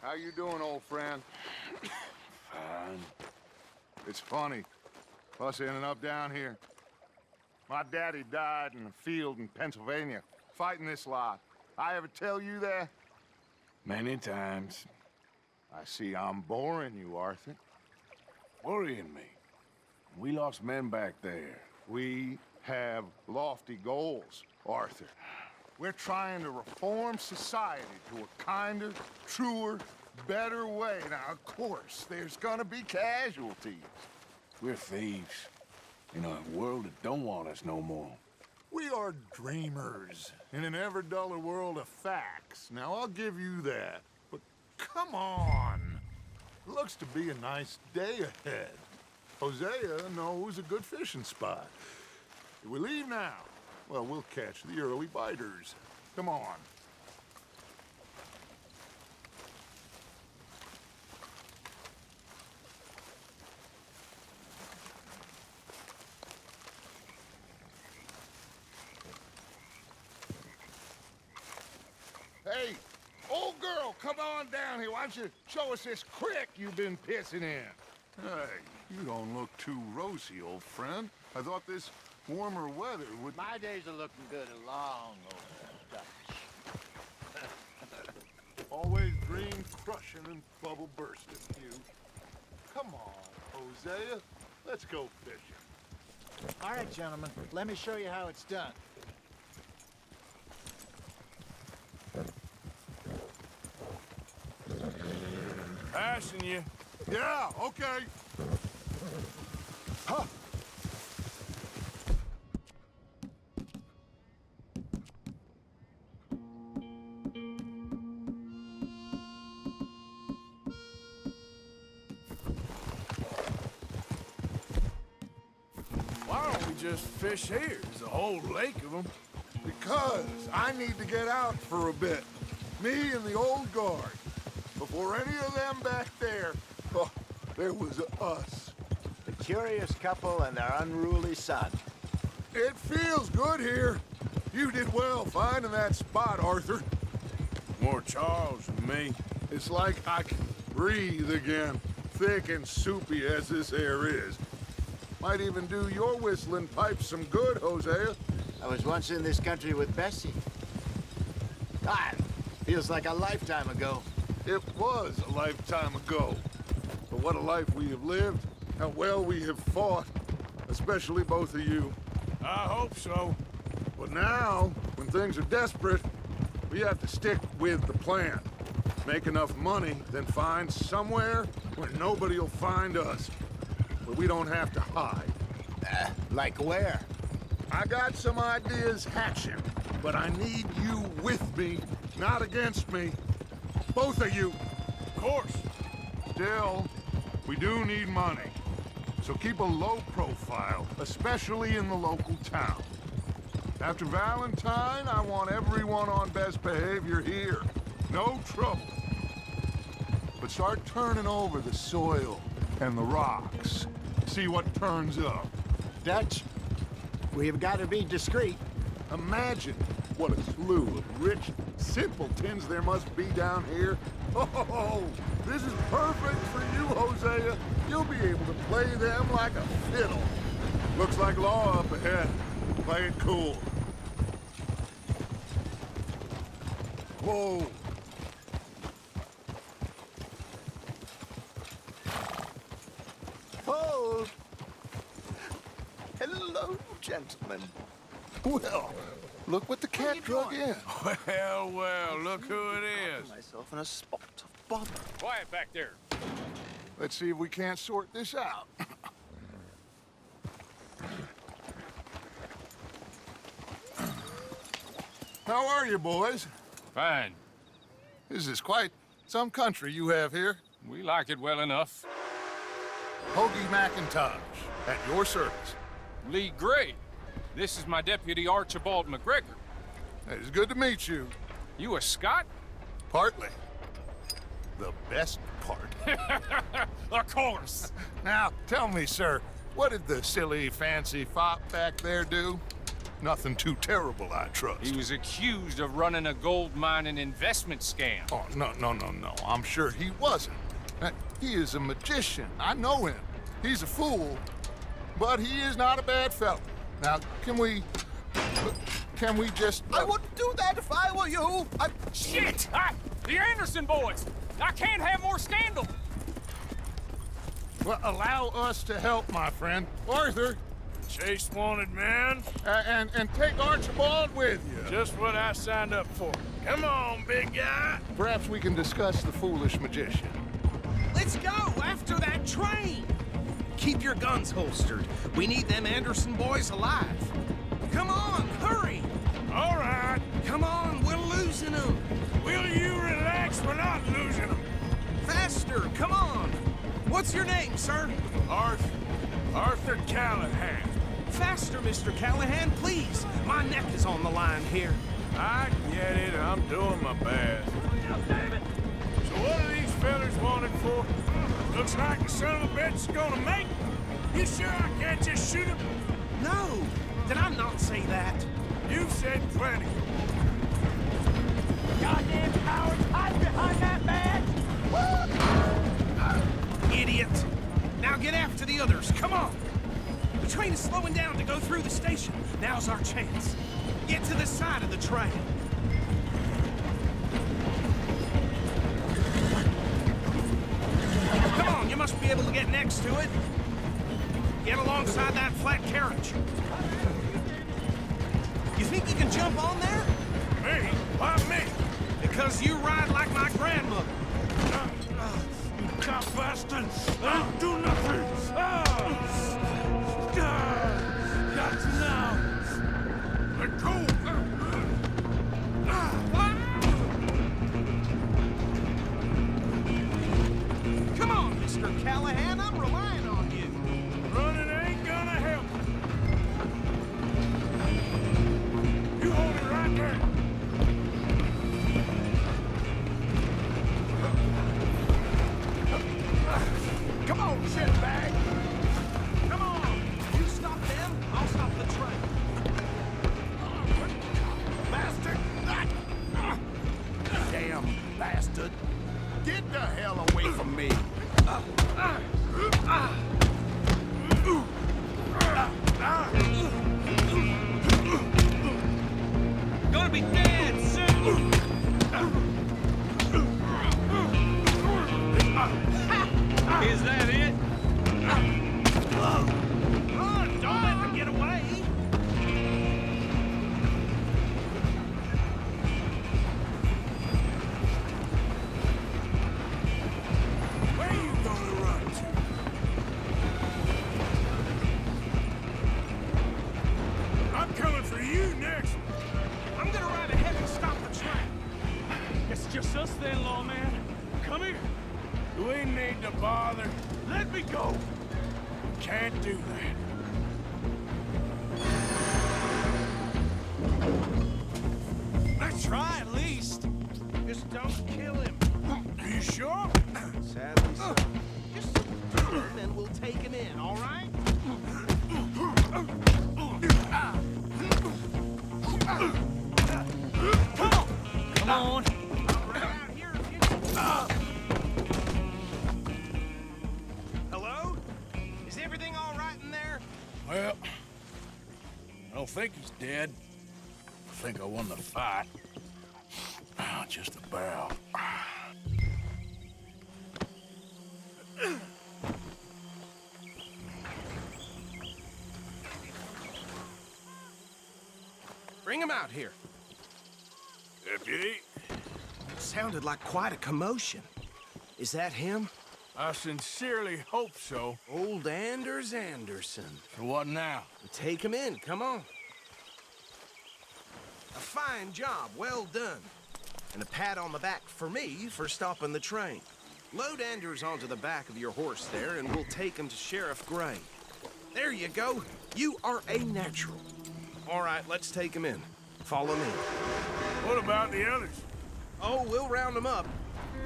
How you doing, old friend? Fine. It's funny, us ending up down here. My daddy died in a field in Pennsylvania, fighting this lot. I ever tell you that? Many times. I see I'm boring you, Arthur. Worrying me. We lost men back there. We have lofty goals, Arthur. We're trying to reform society to a kinder, truer, better way. Now, of course, there's gonna be casualties. We're thieves. In a world that don't want us no more. We are dreamers in an ever duller world of facts. Now, I'll give you that. But come on. Looks to be a nice day ahead. Hosea knows a good fishing spot. If we leave now, well, we'll catch the early biters. Come on. Hey, old girl, come on down here. Why don't you show us this creek you've been pissing in? Hey, you don't look too rosy, old friend. I thought this warmer weather would... My days are looking good along old Dutch. Always dream crushing and bubble bursting, you. Come on, Hosea. Let's go fishing. All right, gentlemen, let me show you how it's done. Passing you. Yeah, okay. Huh. Why don't we just fish here? There's a whole lake of them. Because I need to get out for a bit. Me and the old guard. Before any of them back there, oh, there was us. The curious couple and their unruly son. It feels good here. You did well finding that spot, Arthur. More Charles than me. It's like I can breathe again, thick and soupy as this air is. Might even do your whistling pipes some good, Hosea. I was once in this country with Bessie. God, feels like a lifetime ago. It was a lifetime ago. But what a life we have lived, how well we have fought, especially both of you. I hope so. But now, when things are desperate, we have to stick with the plan. Make enough money, then find somewhere where nobody will find us. Where we don't have to hide. Like where? I got some ideas hatching, but I need you with me, not against me. Both of you. Of course. Still, we do need money. So keep a low profile, especially in the local town. After Valentine, I want everyone on best behavior here. No trouble. But start turning over the soil and the rocks. See what turns up. Dutch, we've got to be discreet. Imagine what a slew of rich simpletons there must be down here. Oh, this is perfect for you, Hosea. You'll be able to play them like a fiddle. Looks like law up ahead. Play it cool. Whoa. Hold. Hello, gentlemen. Well, look what the cat drug in. Well, well, look who it is. Myself in a spot of bother. Quiet back there. Let's see if we can't sort this out. How are you, boys? Fine. This is quite some country you have here. We like it well enough. Hoagie McIntosh, at your service. Leigh Gray. This is my deputy, Archibald MacGregor. It's good to meet you. You a Scot? Partly. The best part. Of course. Now, tell me, sir, what did the silly, fancy fop back there do? Nothing too terrible, I trust. He was accused of running a gold mining investment scam. Oh, no. I'm sure he wasn't. He is a magician. I know him. He's a fool, but he is not a bad fellow. Now, can we just... I wouldn't do that if I were you. Shit! The Anderson boys! I can't have more scandal! Well, allow us to help, my friend. Arthur, Chase wanted man. and take Archibald with you. Just what I signed up for. Come on, big guy. Perhaps we can discuss the foolish magician. Let's go after that train. Keep your guns holstered. We need them Anderson boys alive. Come on, hurry. All right. Come on, we're losing them. Will you relax? We're not losing them. Faster, come on. What's your name, sir? Arthur Callahan. Faster, Mr. Callahan, please. My neck is on the line here. I get it. I'm doing my best. So what are these fellas wanted for? Looks like the son of a bitch is gonna make it. You sure I can't just shoot him? No, did I not say that? You've said plenty. Goddamn cowards, hide behind that badge! Idiot. Now get after the others, come on. The train is slowing down to go through the station. Now's our chance. Get to the side of the train. Come on, you must be able to get next to it. Get alongside that flat carriage. You think you can jump on there? Me? Why me? Because you ride like my grandmother. You tough bastard! I'll do nothing! Got you now! Let go! Come on, Mr. Callahan, I'm relying on you. Running ain't gonna help. You hold it right there. Come on, shitbag! Come on! You stop them, I'll stop the train. Bastard! Damn bastard! Get the hell away from me! Gonna be dead soon! Is that it? Run, don't let them get away! Where you gonna run to? I'm coming for you next. I'm gonna ride ahead and stop the train. It's just us then, lawman. Come here. We need to bother. Let me go. Can't do that. Let's try at least. Just don't kill him. Are you sure? Sadly so. Just do him and we'll take him in, all right? Come on. Hello? Is everything all right in there? Well, I don't think he's dead. I think I won the fight. Just about. Bring him out here. Deputy, Sounded like quite a commotion. Is that him? I sincerely hope so. Old Anders Anderson. So what now? Take him in, come on. A fine job, well done. And a pat on the back for me for stopping the train. Load Anders onto the back of your horse there, and we'll take him to Sheriff Gray. There you go. You are a natural. All right, let's take him in. Follow me. What about the others? Oh, we'll round them up.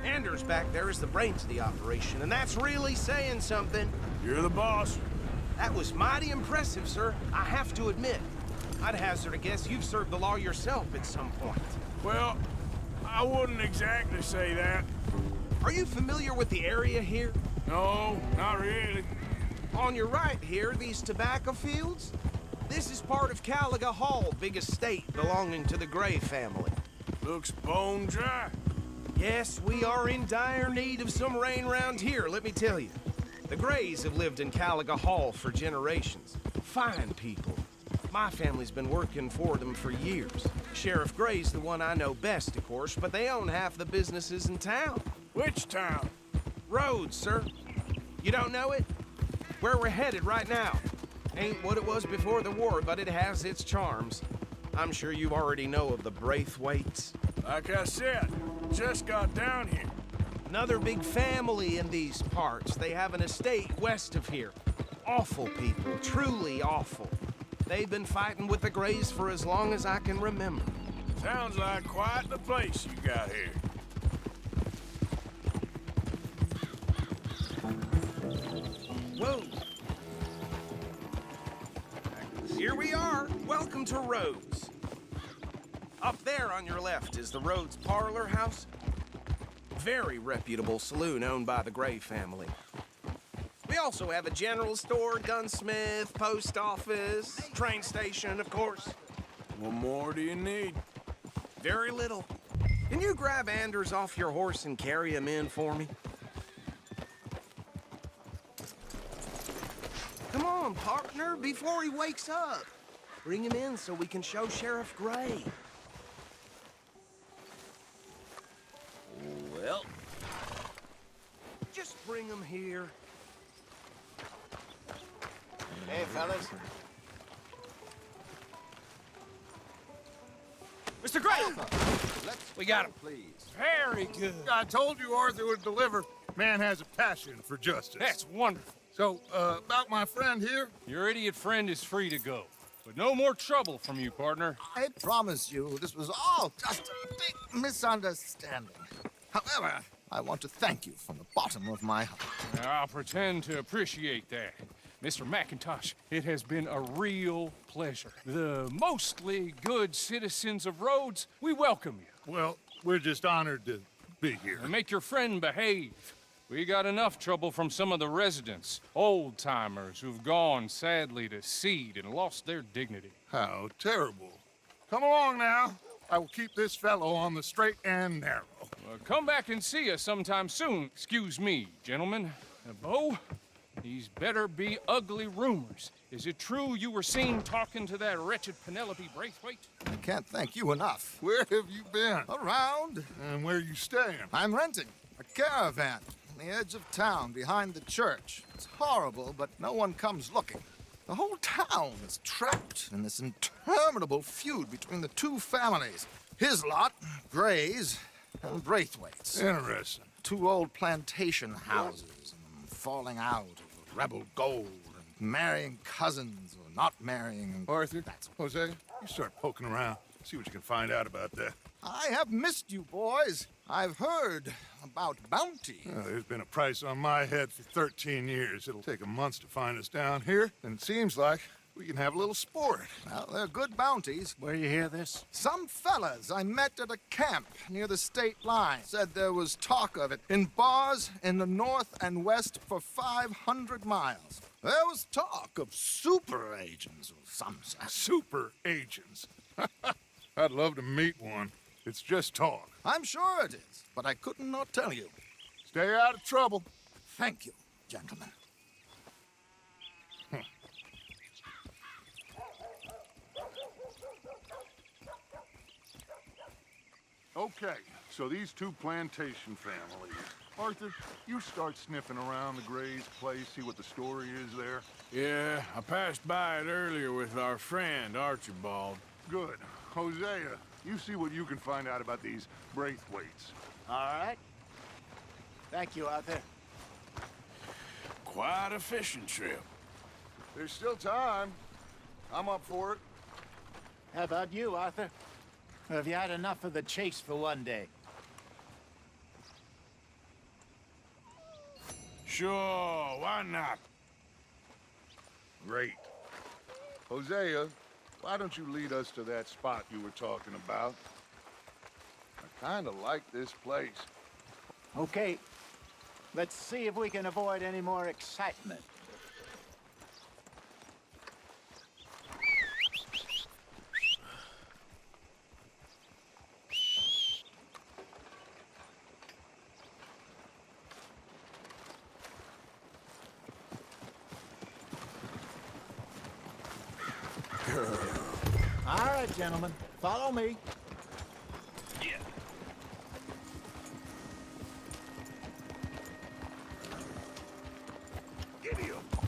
Anders back there is the brains of the operation, and that's really saying something. You're the boss. That was mighty impressive, sir. I have to admit. I'd hazard a guess you've served the law yourself at some point. Well, I wouldn't exactly say that. Are you familiar with the area here? No, not really. On your right here, these tobacco fields? This is part of Caliga Hall, big estate belonging to the Gray family. Looks bone dry. Yes, we are in dire need of some rain round here, let me tell you. The Grays have lived in Caliga Hall for generations. Fine people. My family's been working for them for years. Sheriff Gray's the one I know best, of course, but they own half the businesses in town. Which town? Rhodes, sir. You don't know it? Where we're headed right now. Ain't what it was before the war, but it has its charms. I'm sure you already know of the Braithwaites. Like I said, just got down here. Another big family in these parts. They have an estate west of here. Awful people, truly awful. They've been fighting with the Grays for as long as I can remember. Sounds like quite the place you got here. Whoa. Here we are. Welcome to Rhodes. Up there on your left is the Rhodes Parlor House. Very reputable saloon owned by the Gray family. We also have a general store, gunsmith, post office, train station, of course. What more do you need? Very little. Can you grab Anders off your horse and carry him in for me? Come on, partner, before he wakes up. Bring him in so we can show Sheriff Gray. Well, Just bring him here. Hey, fellas. Mr. Gray! We got him. Please. Very good. I told you Arthur would deliver. Man has a passion for justice. That's wonderful. So, about my friend here? Your idiot friend is free to go. But no more trouble from you, partner. I promise you, this was all just a big misunderstanding. However, I want to thank you from the bottom of my heart. I'll pretend to appreciate that. Mr. McIntosh, it has been a real pleasure. The mostly good citizens of Rhodes, we welcome you. Well, we're just honored to be here. And make your friend behave. We got enough trouble from some of the residents, old-timers who've gone, sadly, to seed and lost their dignity. How terrible. Come along now. I will keep this fellow on the straight and narrow. Come back and see us sometime soon. Excuse me, gentlemen. Bo, these better be ugly rumors. Is it true you were seen talking to that wretched Penelope Braithwaite? I can't thank you enough. Where have you been? Around, And where you staying? I'm renting a caravan on the edge of town behind the church. It's horrible, but no one comes looking. The whole town is trapped in this interminable feud between the two families. His lot, Gray's, and Braithwaite's. Interesting. Two old plantation houses, and falling out over rebel gold, and marrying cousins or not marrying. And Arthur, Hosea, you start poking around. See what you can find out about that. I have missed you, boys. I've heard about bounty. There's been a price on my head for 13 years. It'll take 'em months to find us down here, and it seems like we can have a little sport. Well, they're good bounties. Where you hear this? Some fellas I met at a camp near the state line said there was talk of it in bars in the north and west for 500 miles. There was talk of super agents or some such. Super agents. I'd love to meet one. It's just talk. I'm sure it is, but I couldn't not tell you. Stay out of trouble. Thank you, gentlemen. Okay, so these two plantation families. Arthur, you start sniffing around the Gray's place, see what the story is there. Yeah, I passed by it earlier with our friend, Archibald. Good. Hosea, you see what you can find out about these Braithwaites. All right. Thank you, Arthur. Quite a fishing trip. There's still time. I'm up for it. How about you, Arthur? Or have you had enough of the chase for one day? Sure, why not? Great. Hosea, why don't you lead us to that spot you were talking about? I kinda like this place. Okay, let's see if we can avoid any more excitement. All right, gentlemen, follow me.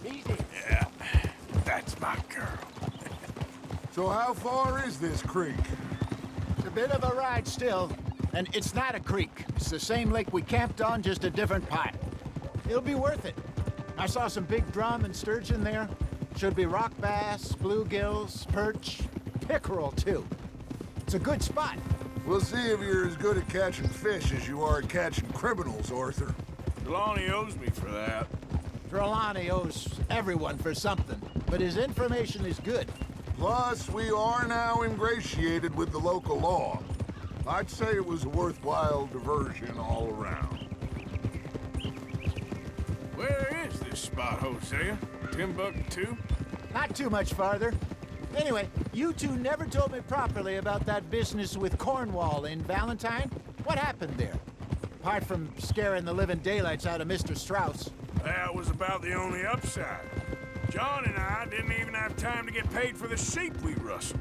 Easy. Yeah, that's my girl. So how far is this creek? It's a bit of a ride still, and it's not a creek. It's the same lake we camped on, just a different part. It'll be worth it. I saw some big drum and sturgeon there. Should be rock bass, bluegills, perch, pickerel too. It's a good spot. We'll see if you're as good at catching fish as you are at catching criminals, Arthur. Trelawny owes me for that. Trelawny owes everyone for something, but his information is good. Plus, we are now ingratiated with the local law. I'd say it was a worthwhile diversion all around. Where is this spot, Hosea? Timbuktu? Not too much farther. Anyway, you two never told me properly about that business with Cornwall in Valentine. What happened there? Apart from scaring the living daylights out of Mr. Strauss. That was about the only upside. John and I didn't even have time to get paid for the sheep we rustled.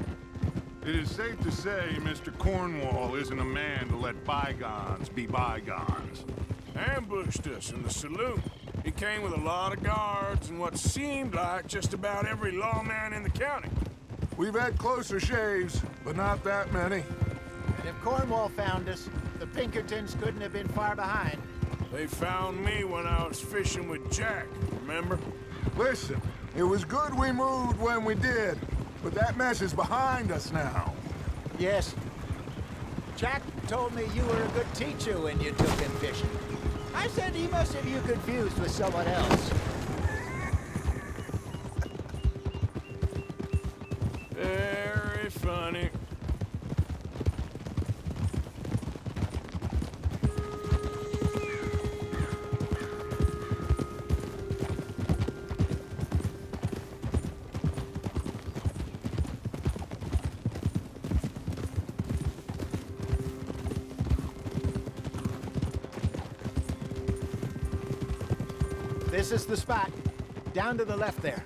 It is safe to say Mr. Cornwall isn't a man to let bygones be bygones. Ambushed us in the saloon. He came with a lot of guards and what seemed like just about every lawman in the county. We've had closer shaves, but not that many. And if Cornwall found us, the Pinkertons couldn't have been far behind. They found me when I was fishing with Jack, remember? Listen, it was good we moved when we did, but that mess is behind us now. Yes. Jack told me you were a good teacher when you took him fishing. I said he must have you confused with someone else. Very funny. This is the spot. Down to the left there.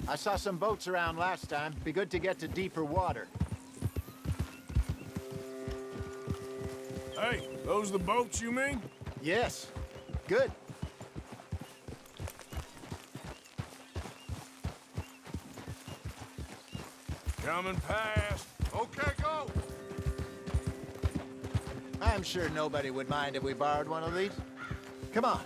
I saw some boats around last time. Be good to get to deeper water. Hey, those the boats you mean? Yes. Good. Coming past. Okay, go! I'm sure nobody would mind if we borrowed one of these. Come on.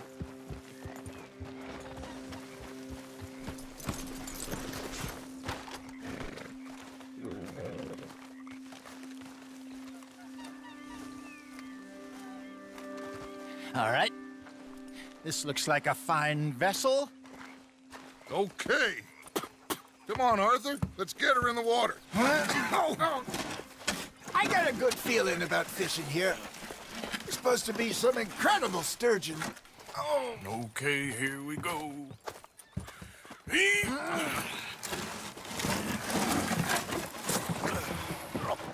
All right. This looks like a fine vessel. Okay. Come on, Arthur. Let's get her in the water. Oh. I got a good feeling about fishing here. It's supposed to be some incredible sturgeon. Oh. Okay, here we go.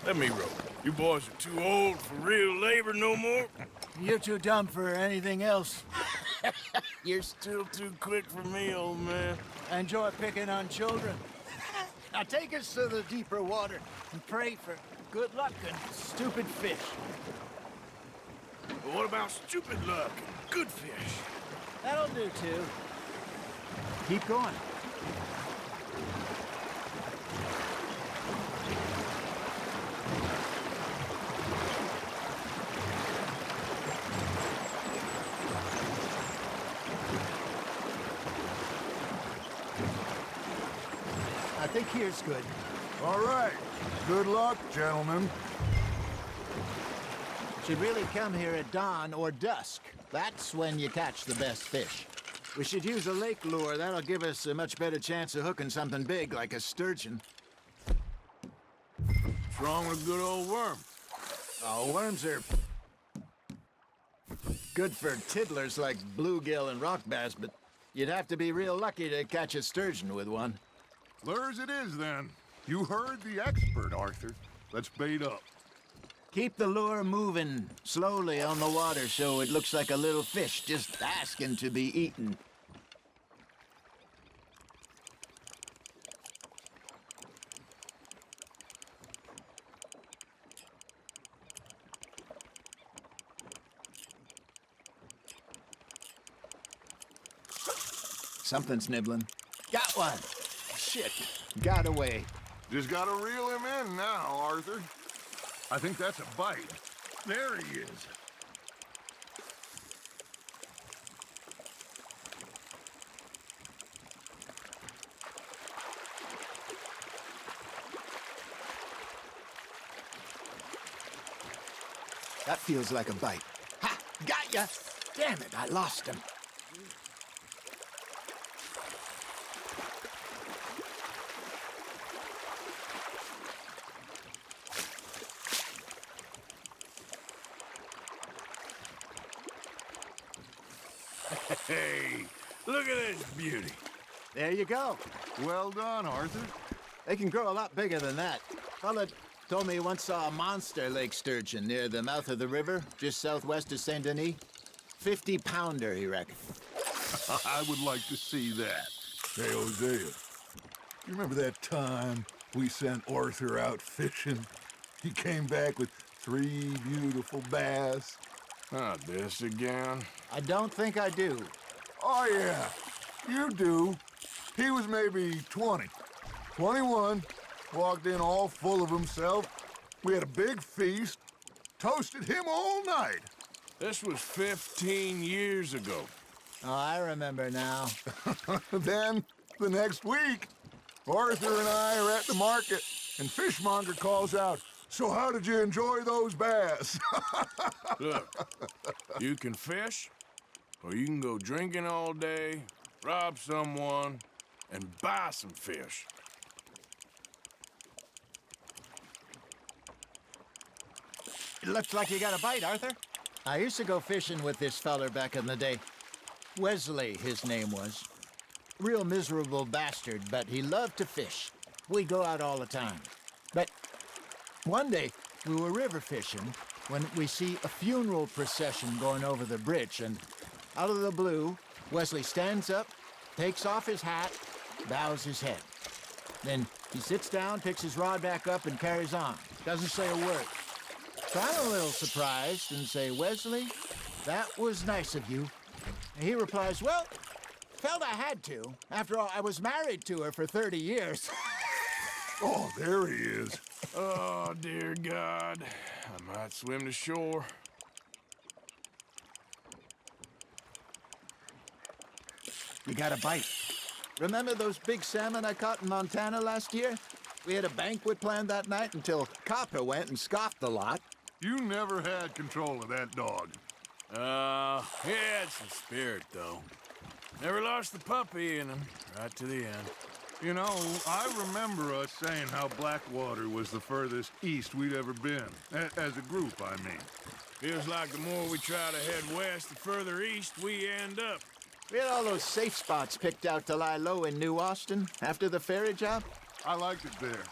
Let me row. You boys are too old for real labor no more. You're too dumb for anything else. You're still too quick for me, old man. I enjoy picking on children. Now take us to the deeper water and pray for good luck and stupid fish. But what about stupid luck and good fish? That'll do, too. Keep going. think here's good. All right. Good luck, gentlemen. Should really come here at dawn or dusk. That's when you catch the best fish. We should use a lake lure. That'll give us a much better chance of hooking something big like a sturgeon. What's wrong with a good old worm? Oh, worms are good for tiddlers like bluegill and rock bass, but you'd have to be real lucky to catch a sturgeon with one. Lures it is, then. You heard the expert, Arthur. Let's bait up. Keep the lure moving slowly on the water so it looks like a little fish just asking to be eaten. Something's nibbling. Got one! Shit, got away. Just gotta reel him in now, Arthur. I think that's a bite. There he is. That feels like a bite. Ha! Got ya! Damn it, I lost him. Hey, look at this beauty. There you go. Well done, Arthur. They can grow a lot bigger than that. Fella told me he once saw a monster lake sturgeon near the mouth of the river, just southwest of Saint Denis. 50-pounder, he reckoned. I would like to see that. Hey, Hosea, you remember that time we sent Arthur out fishing? He came back with 3 beautiful bass. Not this again. I don't think I do. Oh, yeah, you do. He was maybe 20, 21, walked in all full of himself. We had a big feast, toasted him all night. This was 15 years ago. Oh, I remember now. Then, the next week, Arthur and I are at the market, and Fishmonger calls out, "So how did you enjoy those bass?" Look, you can fish, or you can go drinking all day, rob someone, and buy some fish. It looks like you got a bite, Arthur. I used to go fishing with this feller back in the day. Wesley, his name was. Real miserable bastard, but he loved to fish. We'd go out all the time. But one day, we were river fishing when we see a funeral procession going over the bridge, and out of the blue, Wesley stands up, takes off his hat, bows his head. Then he sits down, picks his rod back up, and carries on. Doesn't say a word. So I'm a little surprised and say, "Wesley, that was nice of you." And he replies, "Well, felt I had to. After all, I was married to her for 30 years. Oh, there he is. Oh, dear God. I might swim to shore. You got a bite. Remember those big salmon I caught in Montana last year? We had a banquet planned that night until Copper went and scoffed the lot. You never had control of that dog. He had some spirit, though. Never lost the puppy in him, right to the end. You know, I remember us saying how Blackwater was the furthest east we'd ever been. As a group, I mean. Feels like the more we try to head west, the further east we end up. We had all those safe spots picked out to lie low in New Austin after the ferry job. I liked it there.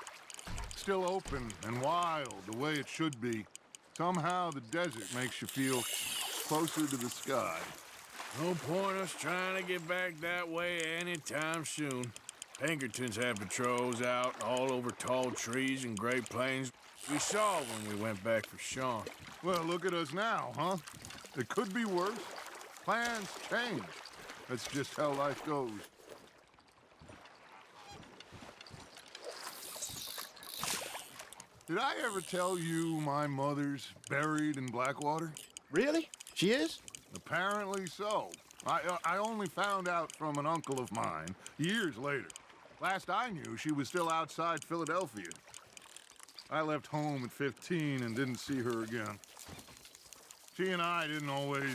Still open and wild, the way it should be. Somehow the desert makes you feel closer to the sky. No point us trying to get back that way anytime soon. Pinkertons had patrols out all over tall trees and Great Plains. We saw when we went back for Sean. Well, look at us now, huh? It could be worse. Plans change. That's just how life goes. Did I ever tell you my mother's buried in Blackwater? Really? She is? Apparently so. I only found out from an uncle of mine years later. Last I knew, she was still outside Philadelphia. I left home at 15 and didn't see her again. She and I didn't always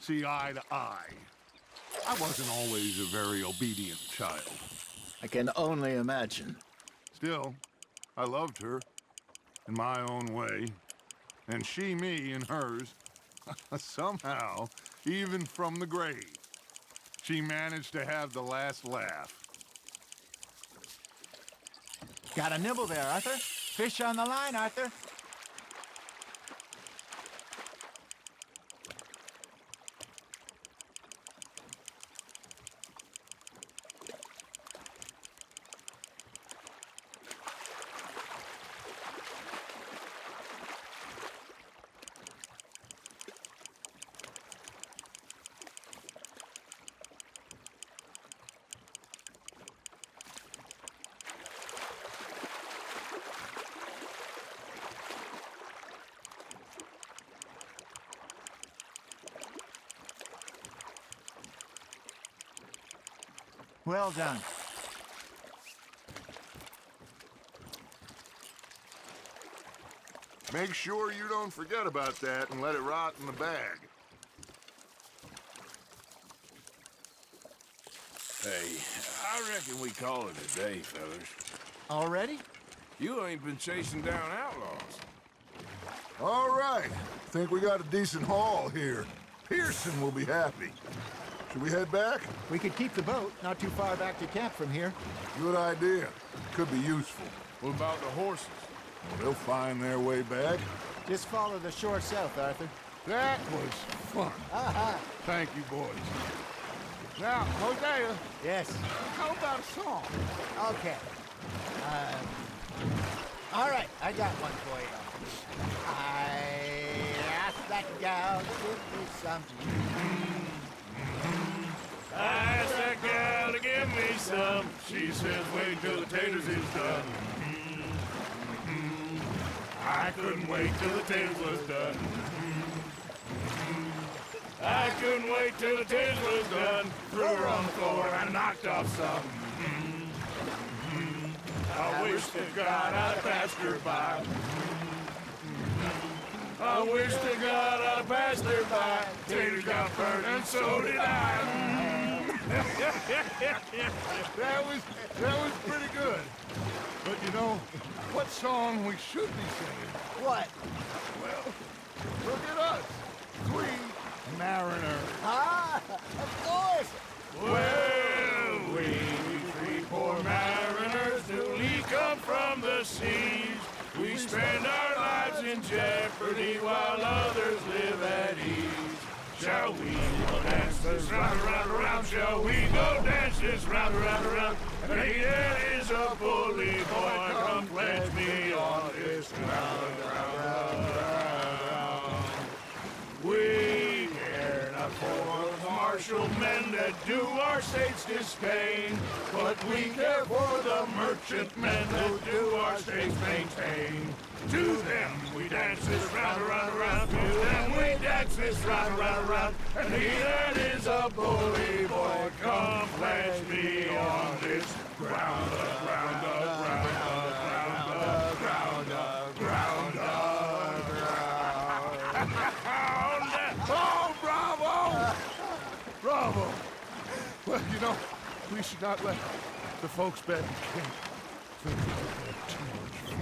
see eye to eye. I wasn't always a very obedient child. I can only imagine. Still, I loved her in my own way, and she me in hers. Somehow, even from the grave, she managed to have the last laugh. Got a nibble there, Arthur? Fish on the line, Arthur. Well done. Make sure you don't forget about that and let it rot in the bag. Hey, I reckon we call it a day, fellas. Already? You ain't been chasing down outlaws. All right. Think we got a decent haul here. Pearson will be happy. Should we head back? We could keep the boat not too far back to camp from here. Good idea. Could be useful. What about the horses? Well, they'll find their way back. Just follow the shore south, Arthur. That was fun. Thank you, boys. Now, Hosea, Yes. how about a song? Okay. All right, I got one for you. I asked that gal to give me some. I asked that gal to give me some. She says, wait till the taters is done. I couldn't wait till the taters was done. I couldn't wait till the taters was done. Threw her on the floor and knocked off some. I wish to God I'd passed her by. I wish to God I'd passed her by. Taters got burned and so did I. That was pretty good. But you know, what song we should be singing? What? Well, look at us. 3 mariners. Ah, of course. Well, we three poor mariners newly come from the seas. We spend our lives in jeopardy while others live at ease. Shall we go dance this round, around, around? Shall we go dance this round, around, around? And he that is a bully boy, come pledge me on this ground, ground. We care not for the martial men that do our state's disdain, but we care for the merchant men that do our state's maintain. To them we dance this round, around, around. To them we dance this round, around, around. And he that is a bully boy, come pledge me on this ground, ground, ground, ground, ground, ground, ground. Oh, bravo! Bravo! Well, you know, we should not let the folks back in camp think we have too much fun.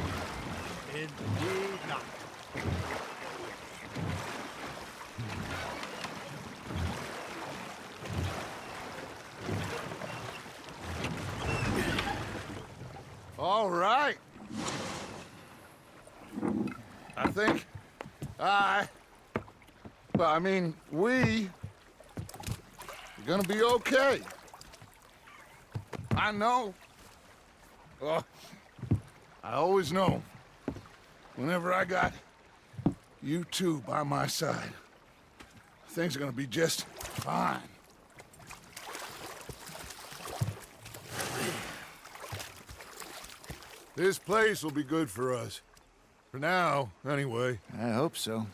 Indeed not. All right. I think we are gonna be okay. I know. I always know. Whenever I got you two by my side, things are gonna be just fine. This place will be good for us. For now, anyway. I hope so.